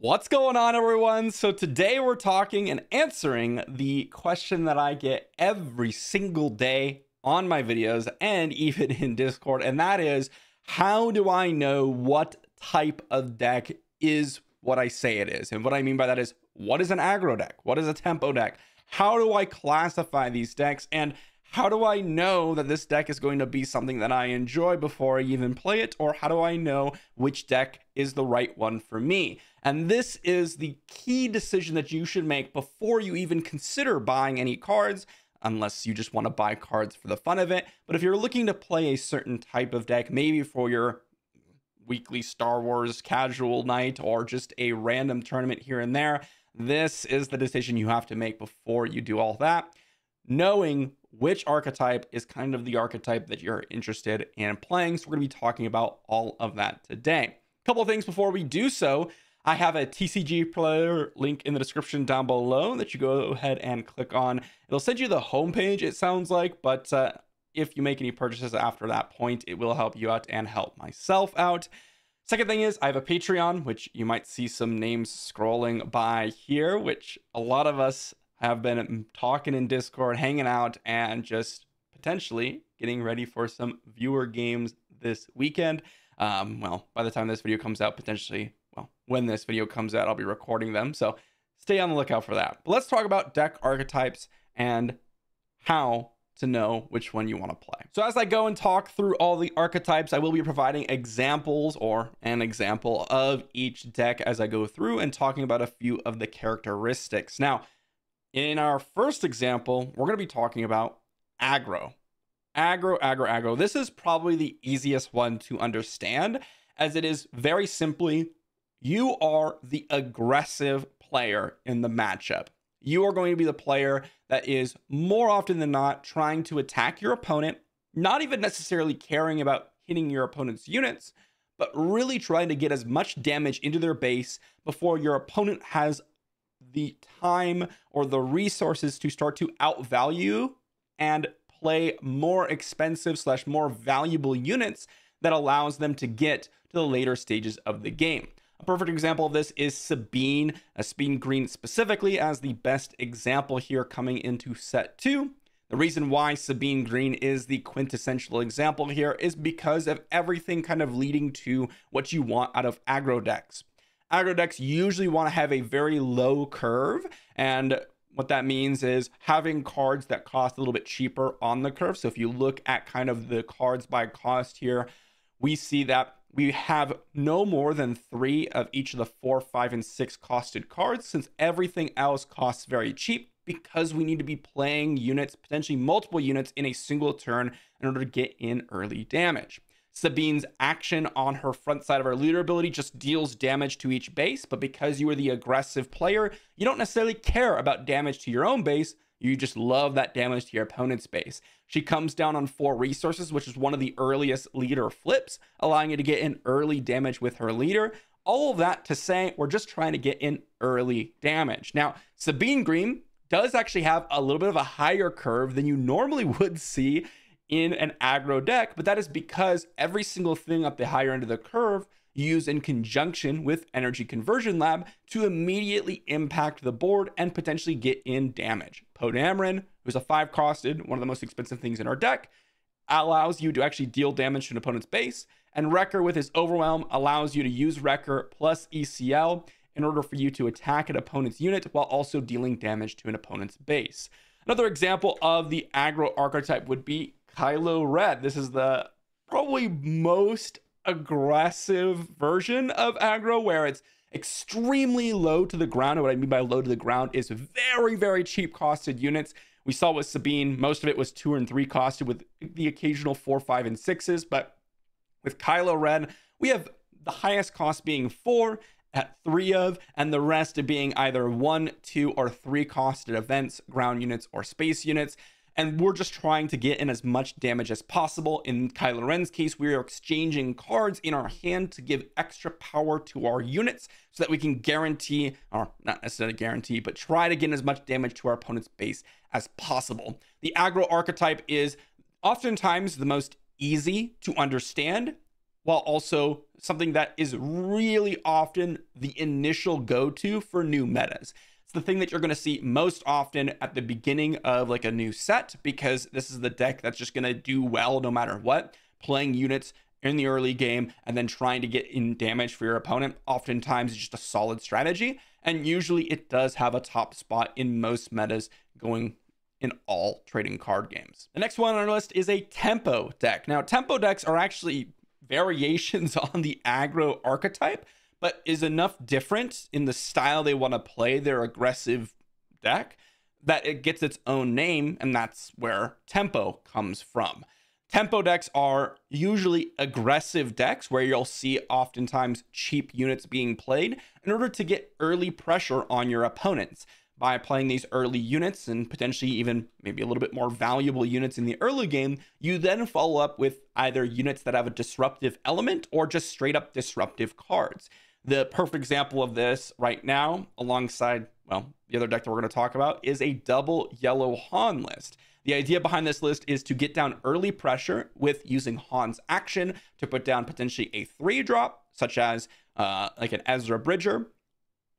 What's going on, everyone? So today we're talking and answering the question that I get every single day on my videos and even in Discord, and that is, how do I know what type of deck is what I say it is? And what I mean by that is, what is an aggro deck? What is a tempo deck? How do I classify these decks? And how do I know that this deck is going to be something that I enjoy before I even play it? Or how do I know which deck is the right one for me? And this is the key decision that you should make before you even consider buying any cards, unless you just want to buy cards for the fun of it. But if you're looking to play a certain type of deck, maybe for your weekly Star Wars casual night or just a random tournament here and there, this is the decision you have to make before you do all that. Knowing which archetype is kind of the archetype that you're interested in playing. So we're going to be talking about all of that today. A couple of things before we do so. I have a TCG player link in the description down below that you go ahead and click on. It'll send you the homepage, it sounds like, but if you make any purchases after that point, it will help you out and help myself out. Second thing is, I have a Patreon, which you might see some names scrolling by here, which a lot of us have been talking in Discord, hanging out, and just potentially getting ready for some viewer games this weekend. Well, by the time this video comes out, potentially, well, when this video comes out, I'll be recording them. So stay on the lookout for that. But let's talk about deck archetypes and how to know which one you want to play. So as I go and talk through all the archetypes, I will be providing examples or an example of each deck as I go through and talking about a few of the characteristics. Now, in our first example, we're going to be talking about aggro. Aggro. This is probably the easiest one to understand, as it is very simply, you are the aggressive player in the matchup. You are going to be the player that is more often than not trying to attack your opponent, not even necessarily caring about hitting your opponent's units, but really trying to get as much damage into their base before your opponent has the time or the resources to start to outvalue and play more expensive / more valuable units that allows them to get to the later stages of the game. A perfect example of this is Sabine Green specifically as the best example here coming into set 2. The reason why Sabine Green is the quintessential example here is because of everything kind of leading to what you want out of aggro decks. Aggro decks usually want to have a very low curve, and what that means is having cards that cost a little bit cheaper on the curve. So if you look at kind of the cards by cost here, we see that we have no more than 3 of each of the 4, 5, and 6 costed cards, since everything else costs very cheap, because we need to be playing units, potentially multiple units in a single turn in order to get in early damage. Sabine's action on her front side of her leader ability just deals damage to each base, but because you are the aggressive player, you don't necessarily care about damage to your own base. You just love that damage to your opponent's base. She comes down on 4 resources, which is one of the earliest leader flips, allowing you to get in early damage with her leader. All of that to say, we're just trying to get in early damage. Now, Sabine Green does actually have a little bit of a higher curve than you normally would see in an aggro deck, but that is because every single thing up the higher end of the curve you use in conjunction with Energy Conversion Lab to immediately impact the board and potentially get in damage. Podameron, who's a 5 costed, one of the most expensive things in our deck, allows you to actually deal damage to an opponent's base, and Wrecker with his Overwhelm allows you to use Wrecker plus ECL in order for you to attack an opponent's unit while also dealing damage to an opponent's base. Another example of the aggro archetype would be Kylo Red. This is the probably most aggressive version of aggro, where it's extremely low to the ground. And what I mean by low to the ground is very, very cheap costed units. We saw with Sabine, most of it was 2 and 3 costed with the occasional 4, 5, and 6s. But with Kylo Ren, we have the highest cost being 4 at 3 of, and the rest being either 1, 2, or 3 costed events, ground units, or space units. And we're just trying to get in as much damage as possible. In Kylo Ren's case, we are exchanging cards in our hand to give extra power to our units so that we can guarantee, or not necessarily guarantee, but try to get in as much damage to our opponent's base as possible. The aggro archetype is oftentimes the most easy to understand while also something that is really often the initial go-to for new metas. It's the thing that you're going to see most often at the beginning of like a new set, because this is the deck that's just going to do well no matter what, playing units in the early game and then trying to get in damage for your opponent. Oftentimes it's just a solid strategy, and usually it does have a top spot in most metas going in all trading card games. The next one on our list is a tempo deck. Now, tempo decks are actually variations on the aggro archetype, but is enough different in the style they want to play their aggressive deck that it gets its own name, and that's where tempo comes from. Tempo decks are usually aggressive decks where you'll see oftentimes cheap units being played in order to get early pressure on your opponents. By playing these early units and potentially even maybe a little bit more valuable units in the early game, you then follow up with either units that have a disruptive element or just straight up disruptive cards. The perfect example of this right now, alongside, well, the other deck that we're going to talk about, is a double yellow Han list. The idea behind this list is to get down early pressure with using Han's action to put down potentially a 3-drop, such as like an Ezra Bridger,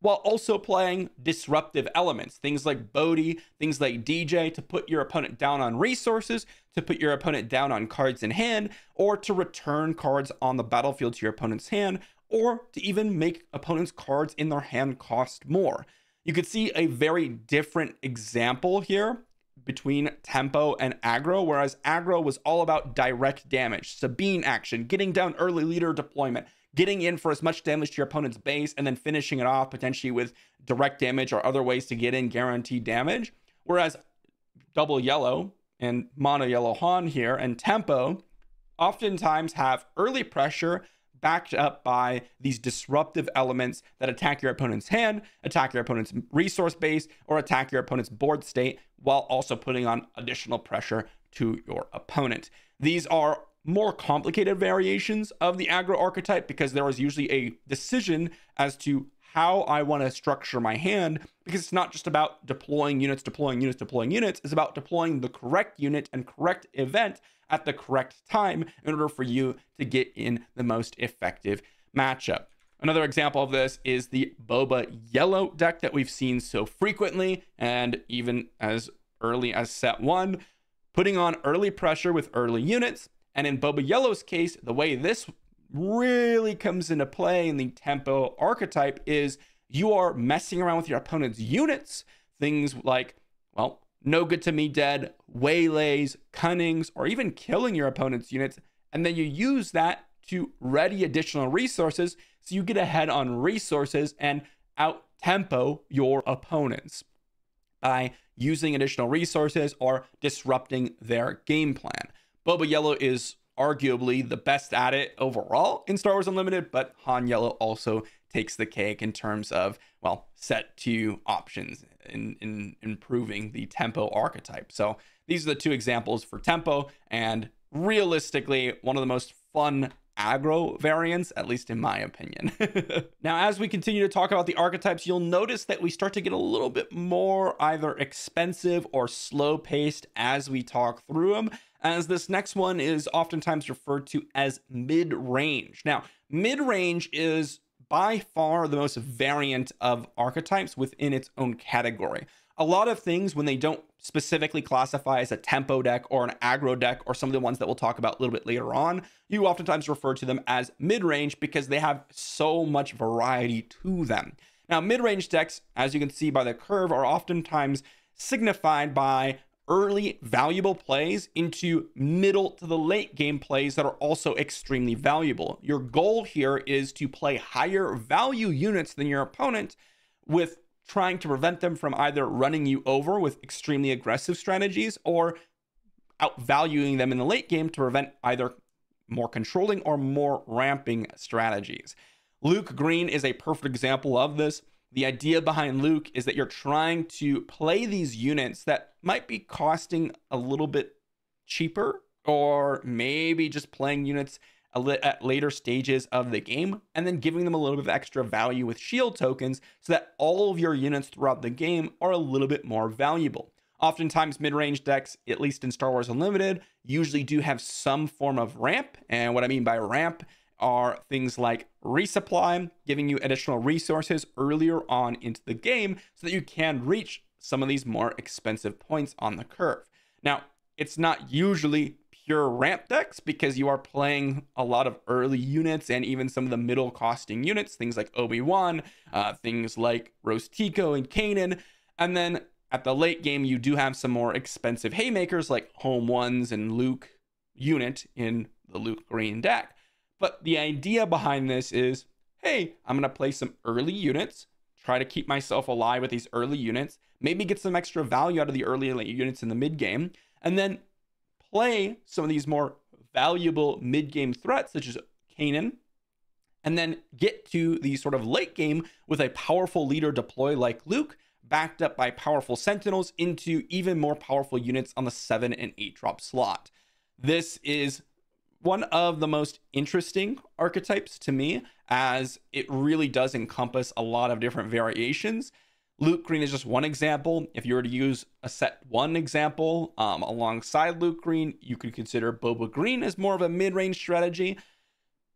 while also playing disruptive elements, things like Bodhi, things like DJ, to put your opponent down on resources, to put your opponent down on cards in hand, or to return cards on the battlefield to your opponent's hand, or to even make opponents' cards in their hand cost more. You could see a very different example here between tempo and aggro, whereas aggro was all about direct damage, Sabine action, getting down early leader deployment, getting in for as much damage to your opponent's base, and then finishing it off potentially with direct damage or other ways to get in guaranteed damage. Whereas double yellow and mono yellow Han here and tempo oftentimes have early pressure backed up by these disruptive elements that attack your opponent's hand, attack your opponent's resource base, or attack your opponent's board state, while also putting on additional pressure to your opponent. These are more complicated variations of the aggro archetype because there is usually a decision as to how I want to structure my hand, because it's not just about deploying units. It's about deploying the correct unit and correct event at the correct time in order for you to get in the most effective matchup. Another example of this is the Boba Yellow deck that we've seen so frequently, and even as early as set 1, putting on early pressure with early units. And in Boba Yellow's case, the way this really comes into play in the tempo archetype is you are messing around with your opponent's units, things like, well, no good to me dead, waylays, cunnings, or even killing your opponent's units. And then you use that to ready additional resources, so you get ahead on resources and out tempo your opponents by using additional resources or disrupting their game plan. Boba Yellow is arguably the best at it overall in Star Wars Unlimited, but Han Yellow also takes the cake in terms of, well, set 2 options in improving the tempo archetype. So these are the 2 examples for tempo, and realistically, one of the most fun aggro variants, at least in my opinion. Now, as we continue to talk about the archetypes, you'll notice that we start to get a little bit more either expensive or slow paced as we talk through them, as this next one is oftentimes referred to as mid-range. Now, mid-range is by far the most variant of archetypes within its own category. A lot of things, when they don't specifically classify as a tempo deck or an aggro deck, or some of the ones that we'll talk about a little bit later on, you oftentimes refer to them as mid-range because they have so much variety to them. Now, mid-range decks, as you can see by the curve, are oftentimes signified by early valuable plays into middle to the late game plays that are also extremely valuable. Your goal here is to play higher value units than your opponent, with trying to prevent them from either running you over with extremely aggressive strategies or outvaluing them in the late game to prevent either more controlling or more ramping strategies. Luke Green is a perfect example of this. The idea behind Luke is that you're trying to play these units that might be costing a little bit cheaper, or maybe just playing units at later stages of the game, and then giving them a little bit of extra value with shield tokens so that all of your units throughout the game are a little bit more valuable. Oftentimes, mid-range decks, at least in Star Wars Unlimited, usually do have some form of ramp. And what I mean by ramp are things like resupply, giving you additional resources earlier on into the game so that you can reach some of these more expensive points on the curve. Now, it's not usually pure ramp decks because you are playing a lot of early units and even some of the middle costing units, things like Obi-Wan, things like Rostico and Kanan. And then at the late game, you do have some more expensive haymakers like Home Ones and Luke unit in the Luke Green deck. But the idea behind this is, hey, I'm going to play some early units, try to keep myself alive with these early units, maybe get some extra value out of the early units in the mid game, and then play some of these more valuable mid game threats such as Kanan, and then get to the sort of late game with a powerful leader deploy like Luke, backed up by powerful sentinels into even more powerful units on the 7 and 8 drop slot. This is one of the most interesting archetypes to me, as it really does encompass a lot of different variations. Luke Green is just one example. If you were to use a set one example alongside Luke Green, you could consider Boba Green as more of a mid-range strategy.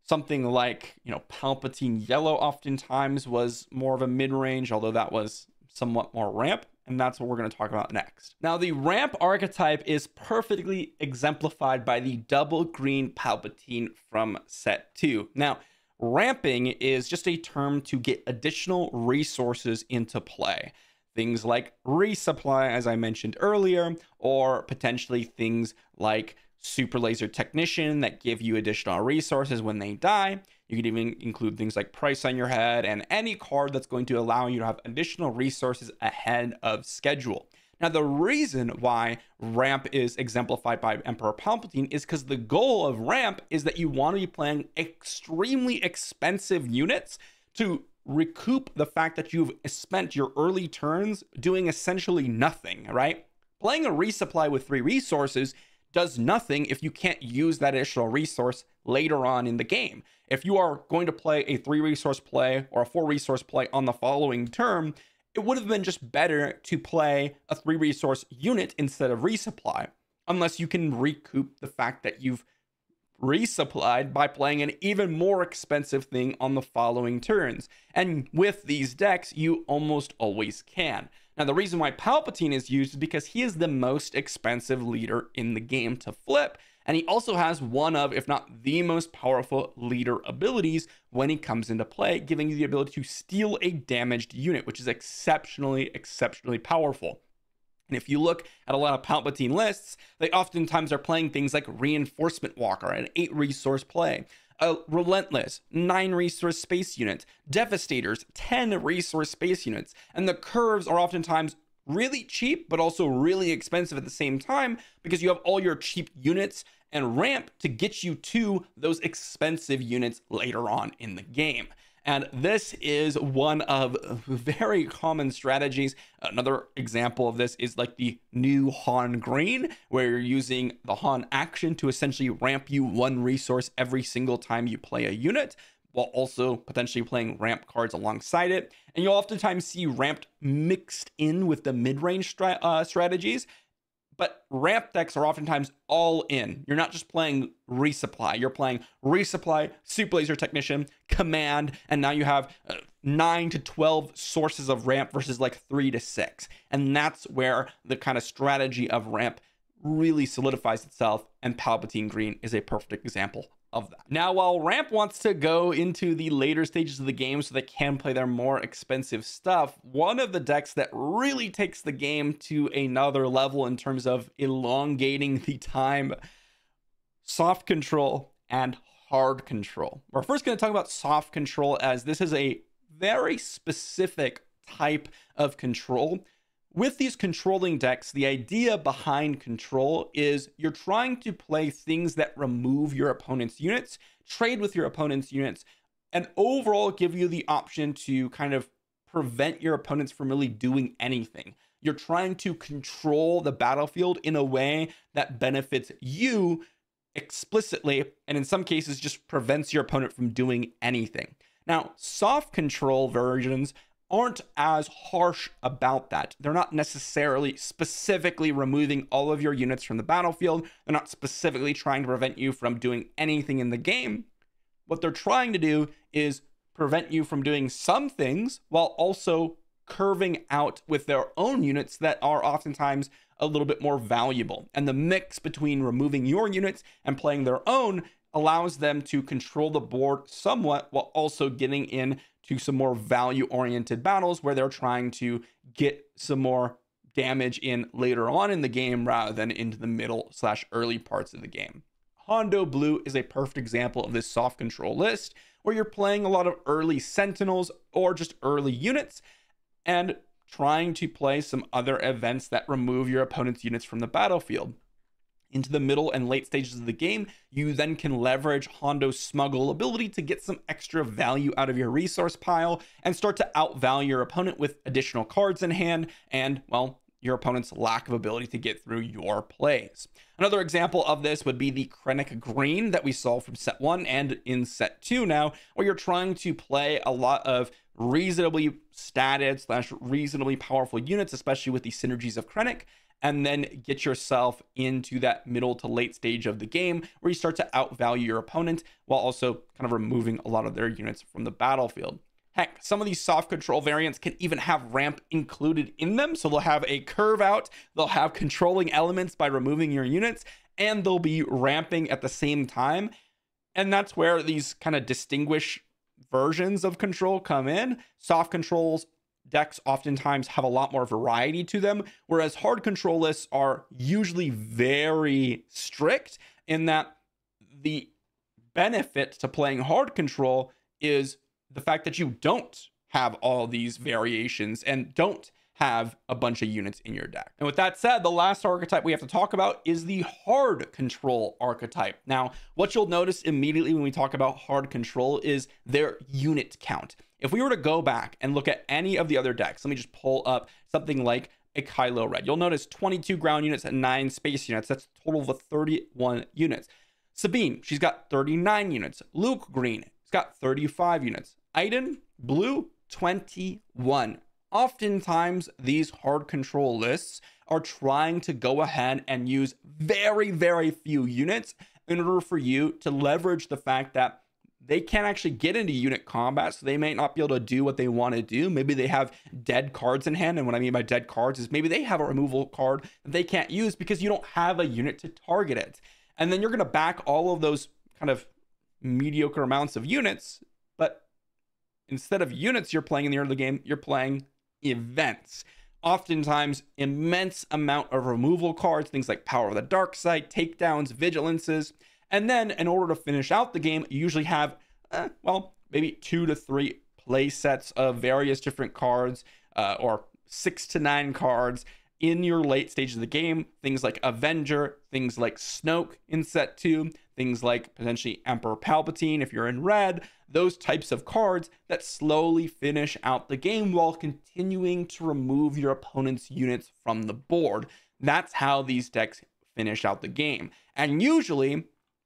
Something like, Palpatine Yellow oftentimes was more of a mid-range, although that was somewhat more ramp, and that's what we're going to talk about next. Now, the ramp archetype is perfectly exemplified by the double green Palpatine from set 2. Now, ramping is just a term to get additional resources into play. Things like resupply, as I mentioned earlier, or potentially things like Super Laser Technician that give you additional resources when they die. You could even include things like Price on Your Head and any card that's going to allow you to have additional resources ahead of schedule. Now, the reason why ramp is exemplified by Emperor Palpatine is because the goal of ramp is that you want to be playing extremely expensive units to recoup the fact that you've spent your early turns doing essentially nothing, right? Playing a resupply with 3 resources does nothing if you can't use that additional resource later on in the game. If you are going to play a 3 resource play or a 4 resource play on the following turn, it would have been just better to play a 3 resource unit instead of resupply, unless you can recoup the fact that you've resupplied by playing an even more expensive thing on the following turns. And with these decks, you almost always can. Now, the reason why Palpatine is used is because he is the most expensive leader in the game to flip, and he also has one of, if not the most powerful leader abilities when he comes into play, giving you the ability to steal a damaged unit, which is exceptionally powerful. And if you look at a lot of Palpatine lists, they oftentimes are playing things like Reinforcement Walker, an 8 resource play, a Relentless 9 resource space unit, Devastators 10 resource space units, and the curves are oftentimes really cheap but also really expensive at the same time because you have all your cheap units and ramp to get you to those expensive units later on in the game. And this is one of very common strategies. Another example of this is like the new Han Green, where you're using the Han action to essentially ramp you 1 resource every single time you play a unit, while also potentially playing ramp cards alongside it. And you'll oftentimes see ramped mixed in with the mid-range strategies. But ramp decks are oftentimes all in. You're not just playing resupply. You're playing resupply, Super Laser Technician, command, and now you have 9 to 12 sources of ramp versus like 3 to 6. And that's where the kind of strategy of ramp really solidifies itself, and Palpatine Green is a perfect example of that. Now, while ramp wants to go into the later stages of the game so they can play their more expensive stuff, one of the decks that really takes the game to another level in terms of elongating the time, soft control and hard control. We're first going to talk about soft control, as this is a very specific type of control. With these controlling decks, the idea behind control is you're trying to play things that remove your opponent's units, trade with your opponent's units, and overall give you the option to kind of prevent your opponents from really doing anything. You're trying to control the battlefield in a way that benefits you explicitly, and in some cases just prevents your opponent from doing anything. Now, soft control versions aren't as harsh about that. They're not necessarily specifically removing all of your units from the battlefield. They're not specifically trying to prevent you from doing anything in the game. what they're trying to do is prevent you from doing some things while also curving out with their own units that are oftentimes a little bit more valuable. And the mix between removing your units and playing their own allows them to control the board somewhat while also getting in to some more value-oriented battles where they're trying to get some more damage in later on in the game rather than into the middle/early parts of the game. Hondo Blue is a perfect example of this soft control list where you're playing a lot of early sentinels or just early units and trying to play some other events that remove your opponent's units from the battlefield. Into the middle and late stages of the game, you then can leverage Hondo's smuggle ability to get some extra value out of your resource pile and start to outvalue your opponent with additional cards in hand and, well, your opponent's lack of ability to get through your plays. Another example of this would be the Krennic Green that we saw from set 1 and in set 2 now, where you're trying to play a lot of reasonably statted / reasonably powerful units, especially with the synergies of Krennic, and then get yourself into that middle to late stage of the game where you start to outvalue your opponent while also kind of removing a lot of their units from the battlefield. Heck, some of these soft control variants can even have ramp included in them. So they'll have a curve out, they'll have controlling elements by removing your units, and they'll be ramping at the same time. And that's where these kind of distinguished versions of control come in. Soft controls decks oftentimes have a lot more variety to them, whereas hard control lists are usually very strict in that the benefit to playing hard control is the fact that you don't have all these variations and don't have a bunch of units in your deck. And with that said, the last archetype we have to talk about is the hard control archetype. Now, what you'll notice immediately when we talk about hard control is their unit count. If we were to go back and look at any of the other decks, let me just pull up something like a Kylo Red. You'll notice 22 ground units and 9 space units. That's a total of 31 units. Sabine, she's got 39 units. Luke Green, he's got 35 units. Iden Blue, 21. Oftentimes, these hard control lists are trying to go ahead and use very, very few units in order for you to leverage the fact that they can't actually get into unit combat, so they may not be able to do what they want to do. Maybe they have dead cards in hand, and what I mean by dead cards is maybe they have a removal card that they can't use because you don't have a unit to target it. And then you're going to back all of those kind of mediocre amounts of units, but instead of units you're playing in the early game, you're playing events. Oftentimes, immense amount of removal cards, things like Power of the Dark Side, takedowns, vigilances. And then in order to finish out the game, you usually have, well, maybe 2 to 3 play sets of various different cards, or 6 to 9 cards in your late stage of the game. Things like Avenger, things like Snoke in set 2, things like potentially Emperor Palpatine if you're in red, those types of cards that slowly finish out the game while continuing to remove your opponent's units from the board. That's how these decks finish out the game. And usually,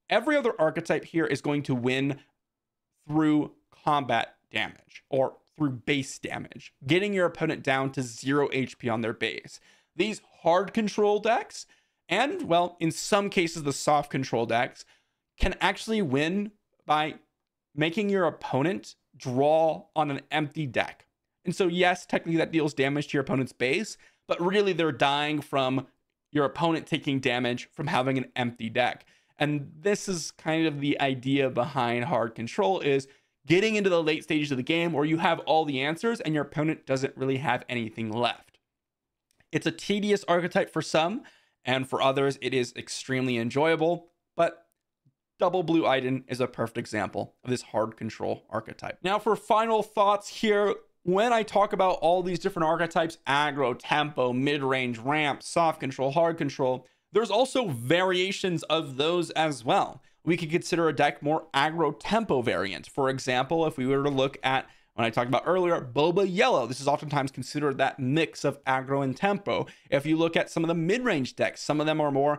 every other archetype here is going to win through combat damage or through base damage, getting your opponent down to 0 HP on their base. These hard control decks, and well, in some cases, the soft control decks, can actually win by making your opponent draw on an empty deck. And so, yes, technically that deals damage to your opponent's base, but really they're dying from your opponent taking damage from having an empty deck. And this is kind of the idea behind hard control, is getting into the late stages of the game where you have all the answers and your opponent doesn't really have anything left. It's a tedious archetype for some, and for others it is extremely enjoyable, but Double Blue Iden is a perfect example of this hard control archetype. Now for final thoughts here, when I talk about all these different archetypes, aggro, tempo, mid-range, ramp, soft control, hard control, there's also variations of those as well. We could consider a deck more aggro tempo variant. For example, if we were to look at, when I talked about earlier, Boba Yellow, this is oftentimes considered that mix of aggro and tempo. If you look at some of the mid-range decks, some of them are more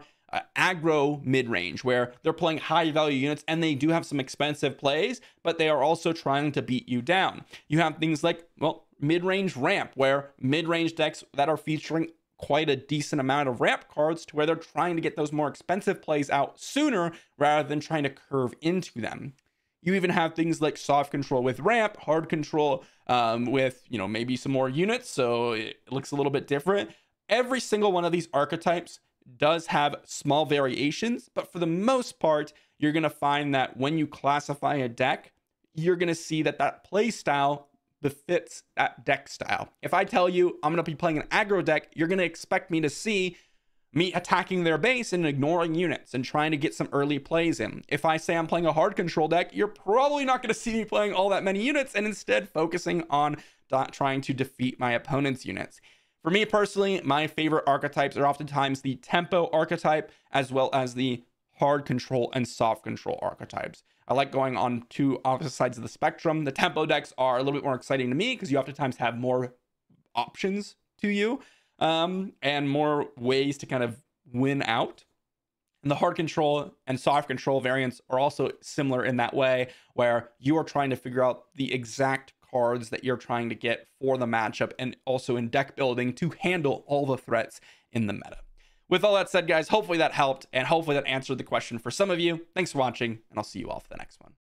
aggro mid-range, where they're playing high value units and they do have some expensive plays, but they are also trying to beat you down. You have things like, well, mid-range ramp, where mid-range decks that are featuring quite a decent amount of ramp cards to where they're trying to get those more expensive plays out sooner rather than trying to curve into them. You even have things like soft control with ramp, hard control with, you know, maybe some more units, so it looks a little bit different. Every single one of these archetypes does have small variations, but for the most part, you're going to find that when you classify a deck, you're going to see that that play style befits that deck style. If I tell you I'm going to be playing an aggro deck, you're going to expect me to see me attacking their base and ignoring units and trying to get some early plays in. If I say I'm playing a hard control deck, you're probably not going to see me playing all that many units and instead focusing on trying to defeat my opponent's units. For me personally, my favorite archetypes are oftentimes the tempo archetype as well as the hard control and soft control archetypes. I like going on two opposite sides of the spectrum. The tempo decks are a little bit more exciting to me because you oftentimes have more options to you and more ways to kind of win out. And the hard control and soft control variants are also similar in that way, where you are trying to figure out the exact cards that you're trying to get for the matchup and also in deck building to handle all the threats in the meta. With all that said, guys, hopefully that helped and hopefully that answered the question for some of you. Thanks for watching, and I'll see you all for the next one.